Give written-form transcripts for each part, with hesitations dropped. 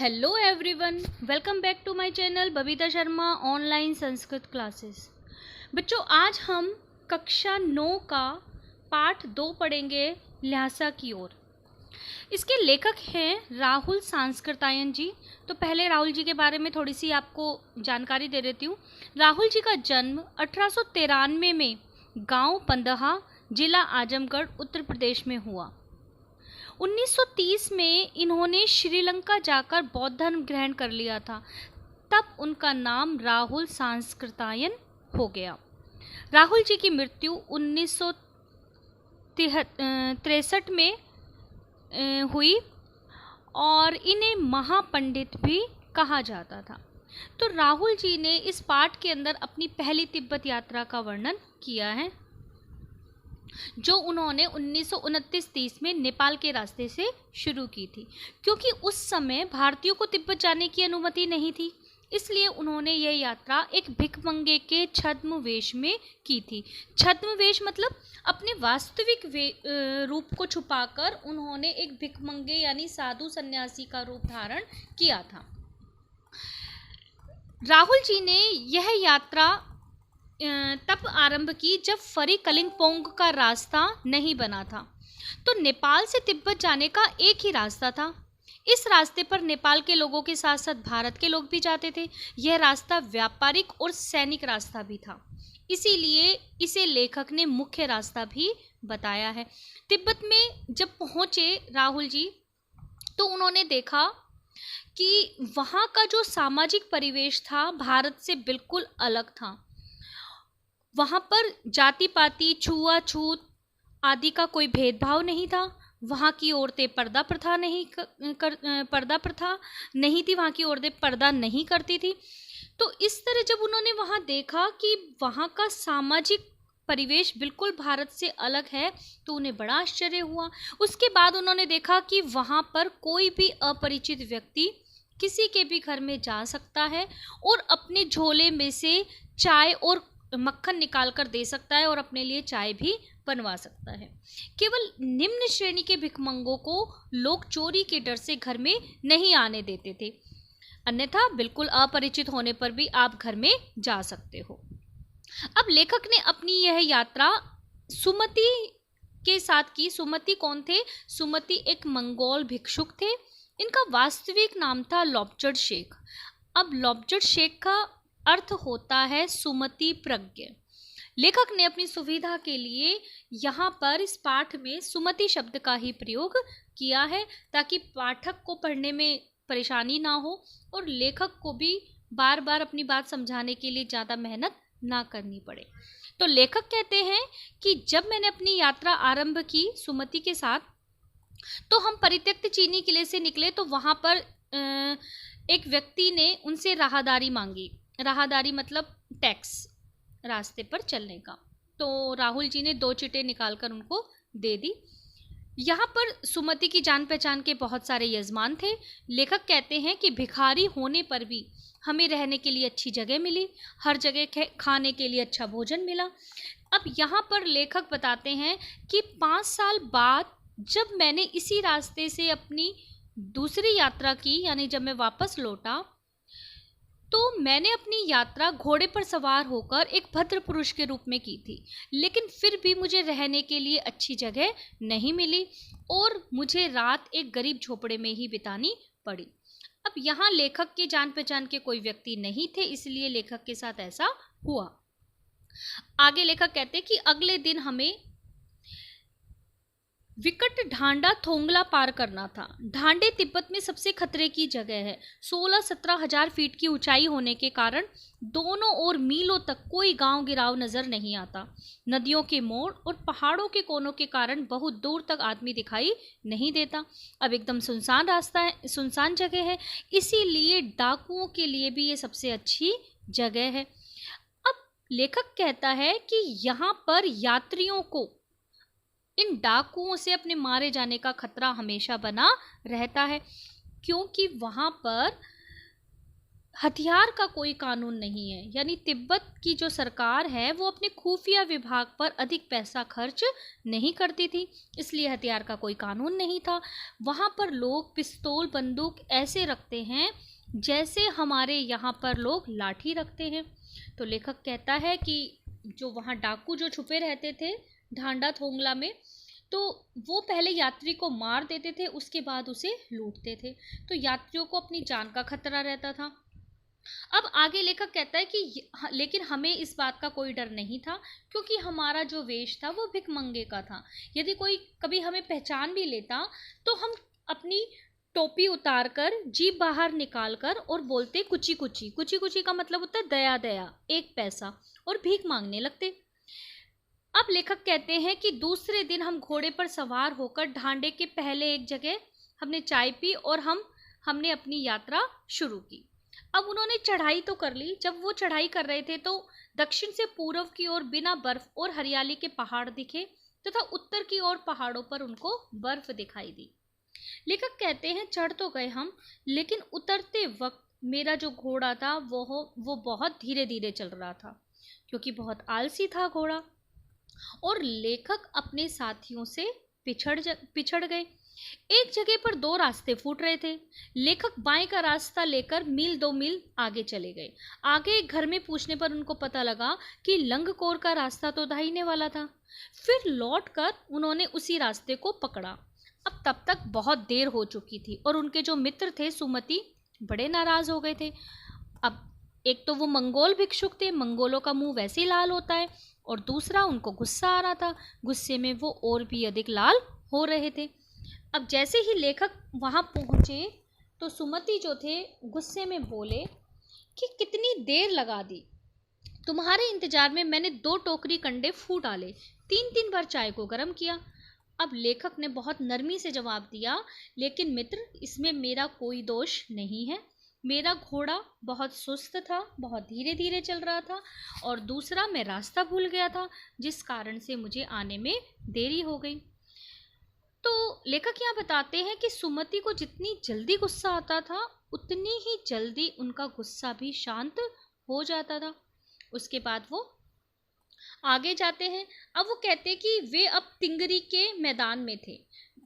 Hello everyone, welcome back to my channel Babita Sharma online Sanskrit classes. बच्चों, आज हम कक्षा 9 का पाठ 2 पढ़ेंगे, ल्हासा की ओर। इसके लेखक हैं राहुल सांस्कृतायन जी। तो पहले राहुल जी के बारे में थोड़ी सी आपको जानकारी दे देती हूँ। राहुल जी का जन्म 1893 में गांव पंदहा, जिला आजमगढ़, उत्तर प्रदेश में हुआ। 1930 में इन्होंने श्रीलंका जाकर बौद्ध धर्म ग्रहण कर लिया था। तब उनका नाम राहुल सांस्कृतायन हो गया। राहुल जी की मृत्यु 1963 में हुई और इन्हें महापंडित भी कहा जाता था। तो राहुल जी ने इस पाठ के अंदर अपनी पहली तिब्बत यात्रा का वर्णन किया है, जो उन्होंने 1929-30 में नेपाल के रास्ते से शुरू की थी। क्योंकि उस समय भारतीयों को तिब्बत जाने की अनुमति नहीं थी, इसलिए उन्होंने यह यात्रा एक भिखमंगे के छद्म वेश में की थी। छद्म वेश मतलब अपने वास्तविक रूप को छुपाकर उन्होंने एक भिखमंगे यानी साधु सन्यासी का रूप धारण किया था। राहुल जी ने यह यात्रा तब आरंभ की जब फरी कलिंगपोंग का रास्ता नहीं बना था। तो नेपाल से तिब्बत जाने का एक ही रास्ता था। इस रास्ते पर नेपाल के लोगों के साथ साथ भारत के लोग भी जाते थे। यह रास्ता व्यापारिक और सैनिक रास्ता भी था, इसीलिए इसे लेखक ने मुख्य रास्ता भी बताया है। तिब्बत में जब पहुंचे राहुल जी, तो उन्होंने देखा कि वहाँ का जो सामाजिक परिवेश था भारत से बिल्कुल अलग था। वहाँ पर जाति पाति, छुआछूत आदि का कोई भेदभाव नहीं था। वहाँ की औरतें पर्दा प्रथा नहीं थी। वहाँ की औरतें पर्दा नहीं करती थी। तो इस तरह जब उन्होंने वहाँ देखा कि वहाँ का सामाजिक परिवेश बिल्कुल भारत से अलग है, तो उन्हें बड़ा आश्चर्य हुआ। उसके बाद उन्होंने देखा कि वहाँ पर कोई भी अपरिचित व्यक्ति किसी के भी घर में जा सकता है और अपने झोले में से चाय और मक्खन निकाल कर दे सकता है और अपने लिए चाय भी बनवा सकता है। केवल निम्न श्रेणी के भिखमंगों को लोग चोरी के डर से घर में नहीं आने देते थे, अन्यथा बिल्कुल अपरिचित होने पर भी आप घर में जा सकते हो। अब लेखक ने अपनी यह यात्रा सुमति के साथ की। सुमति कौन थे? सुमति एक मंगोल भिक्षुक थे। इनका वास्तविक नाम था लॉबजर्ड शेख। अब लॉबजर्ड शेख का अर्थ होता है सुमति प्रज्ञ। लेखक ने अपनी सुविधा के लिए यहाँ पर इस पाठ में सुमति शब्द का ही प्रयोग किया है, ताकि पाठक को पढ़ने में परेशानी ना हो और लेखक को भी बार बार अपनी बात समझाने के लिए ज़्यादा मेहनत ना करनी पड़े। तो लेखक कहते हैं कि जब मैंने अपनी यात्रा आरंभ की सुमति के साथ, तो हम परित्यक्त चीनी किले से निकले। तो वहाँ पर एक व्यक्ति ने उनसे राहदारी मांगी। राहदारी मतलब टैक्स, रास्ते पर चलने का। तो राहुल जी ने 2 चिटें निकालकर उनको दे दी। यहाँ पर सुमति की जान पहचान के बहुत सारे यजमान थे। लेखक कहते हैं कि भिखारी होने पर भी हमें रहने के लिए अच्छी जगह मिली, हर जगह खाने के लिए अच्छा भोजन मिला। अब यहाँ पर लेखक बताते हैं कि 5 साल बाद जब मैंने इसी रास्ते से अपनी दूसरी यात्रा की, यानी जब मैं वापस लौटा, तो मैंने अपनी यात्रा घोड़े पर सवार होकर एक भद्र पुरुष के रूप में की थी, लेकिन फिर भी मुझे रहने के लिए अच्छी जगह नहीं मिली और मुझे रात एक गरीब झोपड़े में ही बितानी पड़ी। अब यहाँ लेखक के जान पहचान के कोई व्यक्ति नहीं थे, इसलिए लेखक के साथ ऐसा हुआ। आगे लेखक कहते कि अगले दिन हमें विकट ढांडा थोंगला पार करना था। ढांडे तिब्बत में सबसे खतरे की जगह है। 16-17 हजार फीट की ऊंचाई होने के कारण दोनों ओर मीलों तक कोई गांव गिराव नजर नहीं आता। नदियों के मोड़ और पहाड़ों के कोनों के कारण बहुत दूर तक आदमी दिखाई नहीं देता। अब एकदम सुनसान रास्ता है, सुनसान जगह है, इसीलिए डाकुओं के लिए भी ये सबसे अच्छी जगह है। अब लेखक कहता है कि यहाँ पर यात्रियों को इन डाकुओं से अपने मारे जाने का खतरा हमेशा बना रहता है, क्योंकि वहाँ पर हथियार का कोई कानून नहीं है, यानी तिब्बत की जो सरकार है वो अपने खुफिया विभाग पर अधिक पैसा खर्च नहीं करती थी, इसलिए हथियार का कोई कानून नहीं था। वहाँ पर लोग पिस्तौल बंदूक ऐसे रखते हैं जैसे हमारे यहाँ पर लोग लाठी रखते हैं। तो लेखक कहता है कि जो वहाँ डाकू जो छुपे रहते थे ढांडा थोंगला में, तो वो पहले यात्री को मार देते थे, उसके बाद उसे लूटते थे। तो यात्रियों को अपनी जान का खतरा रहता था। अब आगे लेखक कहता है कि लेकिन हमें इस बात का कोई डर नहीं था, क्योंकि हमारा जो वेश था वो भिखमंगे का था। यदि कोई कभी हमें पहचान भी लेता तो हम अपनी टोपी उतार कर, जीभ बाहर निकाल कर और बोलते कुची कुची। कुची कुची का मतलब होता है दया दया, 1 पैसा, और भीख मांगने लगते। अब लेखक कहते हैं कि दूसरे दिन हम घोड़े पर सवार होकर ढांडे के पहले एक जगह हमने चाय पी और हमने अपनी यात्रा शुरू की। अब उन्होंने चढ़ाई तो कर ली। जब वो चढ़ाई कर रहे थे तो दक्षिण से पूर्व की ओर बिना बर्फ और हरियाली के पहाड़ दिखे, तथा उत्तर की ओर पहाड़ों पर उनको बर्फ दिखाई दी। लेखक कहते हैं चढ़ तो गए हम, लेकिन उतरते वक्त मेरा जो घोड़ा था वो बहुत धीरे धीरे चल रहा था, क्योंकि बहुत आलसी था घोड़ा। और लेखक अपने साथियों से पिछड़ गए। एक जगह पर 2 रास्ते फूट रहे थे। लेखक बाएं का रास्ता लेकर मील 2 मील आगे चले गए। आगे एक घर में पूछने पर उनको पता लगा कि लंगकोर का रास्ता तो दाहिने वाला था। फिर लौटकर उन्होंने उसी रास्ते को पकड़ा। अब तब तक बहुत देर हो चुकी थी और उनके जो मित्र थे सुमति बड़े नाराज हो गए थे। अब एक तो वो मंगोल भिक्षुक थे, मंगोलों का मुंह वैसे ही लाल होता है, और दूसरा उनको गुस्सा आ रहा था। गुस्से में वो और भी अधिक लाल हो रहे थे। अब जैसे ही लेखक वहाँ पहुँचे तो सुमति जो थे गुस्से में बोले कि कितनी देर लगा दी, तुम्हारे इंतजार में मैंने 2 टोकरी कंडे फूट डाले, 3 बार चाय को गर्म किया। अब लेखक ने बहुत नरमी से जवाब दिया, लेकिन मित्र इसमें मेरा कोई दोष नहीं है। मेरा घोड़ा बहुत सुस्त था, बहुत धीरे धीरे चल रहा था, और दूसरा मैं रास्ता भूल गया था, जिस कारण से मुझे आने में देरी हो गई। तो लेखक यहाँ बताते हैं कि सुमति को जितनी जल्दी गुस्सा आता था उतनी ही जल्दी उनका गुस्सा भी शांत हो जाता था। उसके बाद वो आगे जाते हैं। अब वो कहते हैं कि वे अब तिंगरी के मैदान में थे।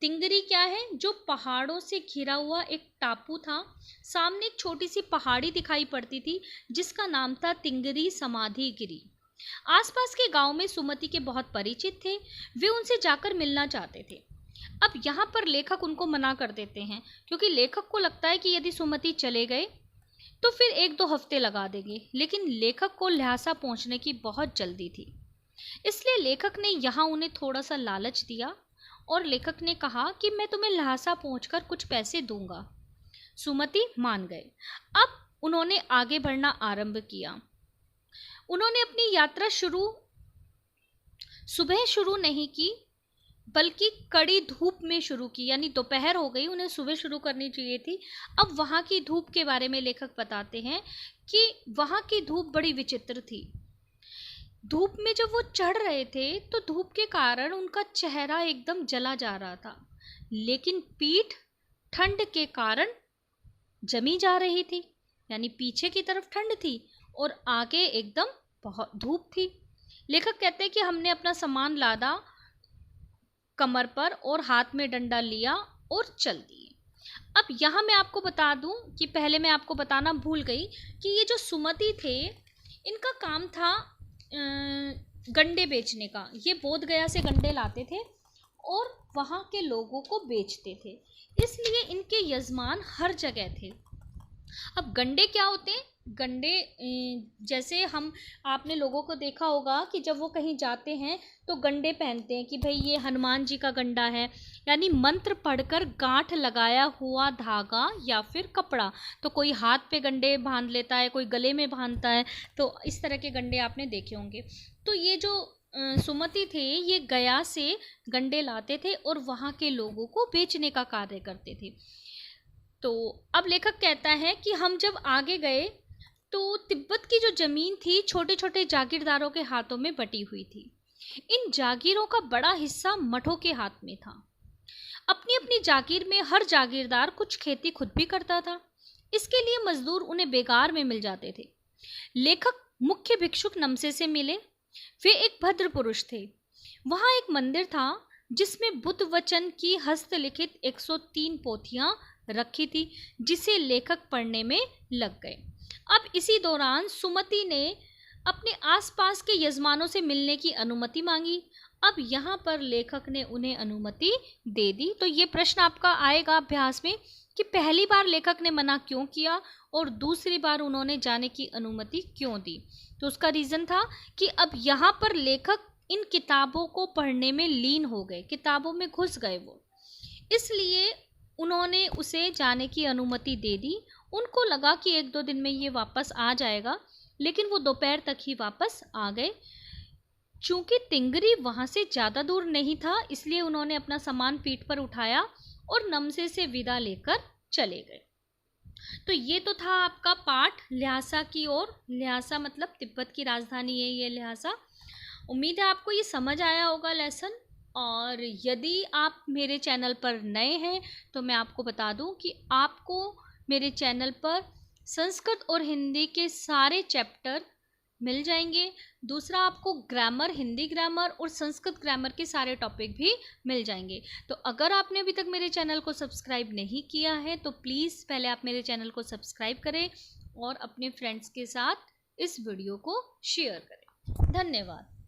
तिंगरी क्या है? जो पहाड़ों से घिरा हुआ एक टापू था। सामने एक छोटी सी पहाड़ी दिखाई पड़ती थी जिसका नाम था तिंगरी समाधि गिरी। आसपास के गांव में सुमति के बहुत परिचित थे। वे उनसे जाकर मिलना चाहते थे। अब यहाँ पर लेखक उनको मना कर देते हैं, क्योंकि लेखक को लगता है कि यदि सुमति चले गए तो फिर 1-2 हफ्ते लगा देंगे, लेकिन लेखक को ल्हासा पहुंचने की बहुत जल्दी थी। इसलिए लेखक ने यहाँ उन्हें थोड़ा सा लालच दिया और लेखक ने कहा कि मैं तुम्हें ल्हासा पहुंचकर कुछ पैसे दूंगा। सुमति मान गए। अब उन्होंने आगे बढ़ना आरंभ किया। उन्होंने अपनी यात्रा सुबह शुरू नहीं की, बल्कि कड़ी धूप में शुरू की, यानी दोपहर हो गई, उन्हें सुबह शुरू करनी चाहिए थी। अब वहाँ की धूप के बारे में लेखक बताते हैं कि वहाँ की धूप बड़ी विचित्र थी। धूप में जब वो चढ़ रहे थे तो धूप के कारण उनका चेहरा एकदम जला जा रहा था, लेकिन पीठ ठंड के कारण जमी जा रही थी, यानी पीछे की तरफ ठंड थी और आगे एकदम बहुत धूप थी। लेखक कहते हैं कि हमने अपना सामान लादा कमर पर और हाथ में डंडा लिया और चल दिए। अब यहाँ मैं आपको बता दूं कि पहले मैं आपको बताना भूल गई कि ये जो सुमति थे इनका काम था गंडे बेचने का। ये बोध गया से गंडे लाते थे और वहाँ के लोगों को बेचते थे, इसलिए इनके यजमान हर जगह थे। अब गंडे क्या होते हैं? गंडे जैसे आपने लोगों को देखा होगा कि जब वो कहीं जाते हैं तो गंडे पहनते हैं कि भाई ये हनुमान जी का गंडा है, यानी मंत्र पढ़कर गांठ लगाया हुआ धागा या फिर कपड़ा। तो कोई हाथ पे गंडे बांध लेता है, कोई गले में बांधता है, तो इस तरह के गंडे आपने देखे होंगे। तो ये जो सुमति थे ये गया से गंडे लाते थे और वहाँ के लोगों को बेचने का कार्य करते थे। तो अब लेखक कहता है कि हम जब आगे गए तो तिब्बत की जो जमीन थी छोटे छोटे जागीरदारों के हाथों में बटी हुई थी। इन जागीरों का बड़ा हिस्सा मठों के हाथ में था। अपनी अपनी जागीर में हर जागीरदार कुछ खेती खुद भी करता था। इसके लिए मजदूर उन्हें बेकार में मिल जाते थे। लेखक मुख्य भिक्षुक नमसे से मिले। वे एक भद्र पुरुष थे। वहां एक मंदिर था जिसमें बुद्ध वचन की हस्तलिखित 103 पोथियां रखी थी, जिसे लेखक पढ़ने में लग गए। अब इसी दौरान सुमति ने अपने आसपास के यजमानों से मिलने की अनुमति मांगी। अब यहाँ पर लेखक ने उन्हें अनुमति दे दी। तो ये प्रश्न आपका आएगा अभ्यास में कि पहली बार लेखक ने मना क्यों किया और दूसरी बार उन्होंने जाने की अनुमति क्यों दी। तो उसका रीज़न था कि अब यहाँ पर लेखक इन किताबों को पढ़ने में लीन हो गए, किताबों में घुस गए वो, इसलिए उन्होंने उसे जाने की अनुमति दे दी। उनको लगा कि 1-2 दिन में ये वापस आ जाएगा, लेकिन वो दोपहर तक ही वापस आ गए। चूंकि तिंगरी वहाँ से ज़्यादा दूर नहीं था, इसलिए उन्होंने अपना सामान पीठ पर उठाया और नमसे से विदा लेकर चले गए। तो ये तो था आपका पाठ ल्हासा की ओर। ल्हासा मतलब तिब्बत की राजधानी है ये ल्हासा। उम्मीद है आपको ये समझ आया होगा लेसन। और यदि आप मेरे चैनल पर नए हैं तो मैं आपको बता दूं कि आपको मेरे चैनल पर संस्कृत और हिंदी के सारे चैप्टर मिल जाएंगे। दूसरा, आपको ग्रामर, हिंदी ग्रामर और संस्कृत ग्रामर के सारे टॉपिक भी मिल जाएंगे। तो अगर आपने अभी तक मेरे चैनल को सब्सक्राइब नहीं किया है तो प्लीज़ पहले आप मेरे चैनल को सब्सक्राइब करें और अपने फ्रेंड्स के साथ इस वीडियो को शेयर करें। धन्यवाद।